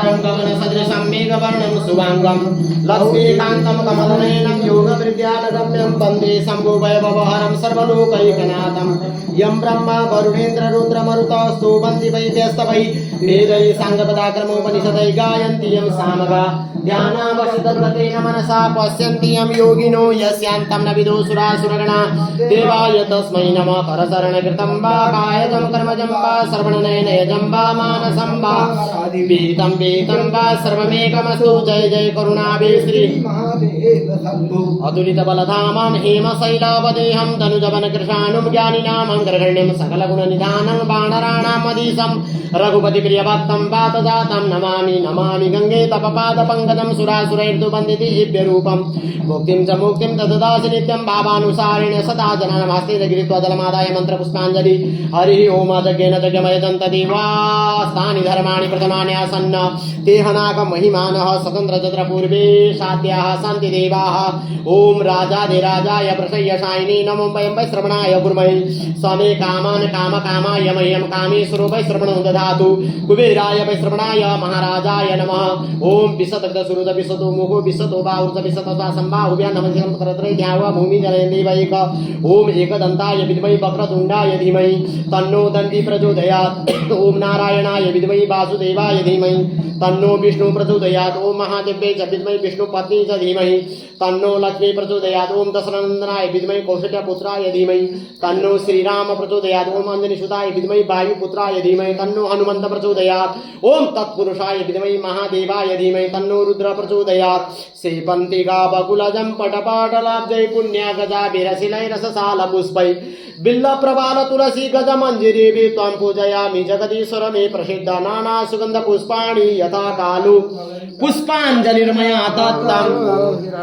शुभंकरं गगनसदृशं मेघवर्णं शुभांगं लक्ष्मीकान्तं कमलनयनं योगविद्यानगम्यं वन्दे शम्भुवैभवहरं सर्वलोकैकनाथं यं ब्रह्मा वरुणेन्द्र रुद्रमरुतः स्तुवन्ति वै व्यस्तवै वेदैः साङ्गपदाक्रमोपनिषदैः गायन्ति यं सामगा ध्यानावशितव्रतेन मनसा पश्यन्ति यं योगिनो यस्यान्तं न विदो सुरासुरगणा देवाय तस्मै नमः करचरणकृतं वा कायजं कर्मजं वा श्रवणनयनयजं वा मानसं वा विहितं विहितं वा सर्वमेकमस्तु जय जय करुणाभे श्री अतुलितबलधामं हेमशैलावदेहं तनुजवनकृशानुं ज्ञानिनां अङ्ग्रगण्यं सकलगुणनिधानं वानराणामधीशं रघुपतिप्रियभक्तं वातजातं नमामि नमामि गंगे तपपादपङ्कजं सुरासुरैर्दुबन्दितीभ्यरूपं मुक्तिं च मुक्तिं तददासि नित्यं भावानुसारेण सदा जनानमास्ते गृहीत्वा जलमादाय मन्त्रपुष्पाञ्जलि हरिः ओम यज्ञेन यज्ञमयजन्त देवास्तानि धर्माणि प्रथमानि आसन्न तेहनाक महिमानः स्वतन्त्र तत्र पूर्वे साध्याः सन्ति देवाः ओम राजाधिराजाय प्रसय्यशायिने नमो वयं वै श्रवणाय कुर्महे समे कामान् कामकामाय मह्यं कामेश्वरो वै श्रवणं ददातु कुबेराय वै श्रवणाय महाराजाय नमः ओम विशतगदसुरुद विशतो मुखो विशतो बाहुर्ज विशतसा संबाहुभ्यां नमस्कारं करत्रे ध्यावा भूमि जलयन्देवैक ओम एकदन्ताय विद्महे वक्रतुण्डाय धीमहि तन्नो दन्ति प्रचोदयात् ओम नारायणाय विद्महे वासुदेवाय धीमहि तन्नो विष्णु प्रचोदयात् ओम महादेव्यै च विद्महे विष्णुपत्नी च धीमहि तन्नो लक्ष्मी प्रचोदयात् ओम दशरथनन्दनाय विद्महे कौसल्यपुत्राय धीमहि तन्नो श्रीराम प्रचोदयात् ओम अंजनीसुताय विद्महे वायुपुत्राय धीमहि तन्नो हनुमन्त प्रचोदयात् ओम तत्पुरुषाय विद्महे महादेवाय धीमहि तन्नो रुद्र प्रचोदयात् सेपन्तिका बकुलजं पटपाटलाब्जै पुण्यगजाभिरशिलैरससालपुष्पै बिल्लप्रवाल तुलसी गजमञ्जिरीभि त्वं पूजयामि जगदीश्वर मे प्रसिद्ध नाना सुगन्ध पुष्पाणि यथा कालु पुष्पाञ्जलिर्मया दत्तम्